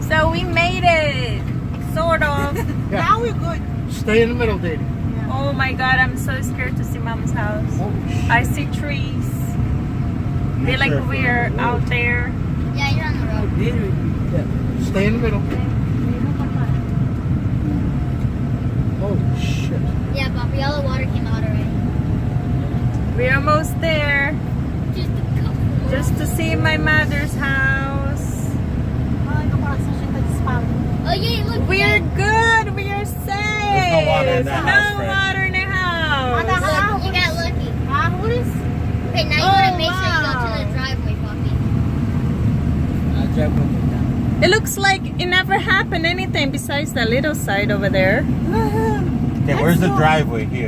So we made it, sort of. Yeah. Now we're good. Stay in the middle, Daddy. Oh my God, I'm so scared to see Mom's house. Oh, I see trees. Feel like we're out there. Yeah, you're on the road. Yeah. Stay in the middle. Oh shit. Yeah, Papi, all the water came out already. We're almost there. Just a couple. Just to see my mother's house. Oh yeah, look. We're good. We are safe. There's no water in that house, No Fred. water in the house. Look, you got lucky. Okay, now you gotta make sure you go to the driveway, Papi. It looks like it never happened anything besides the little side over there. Okay, where's the driveway here?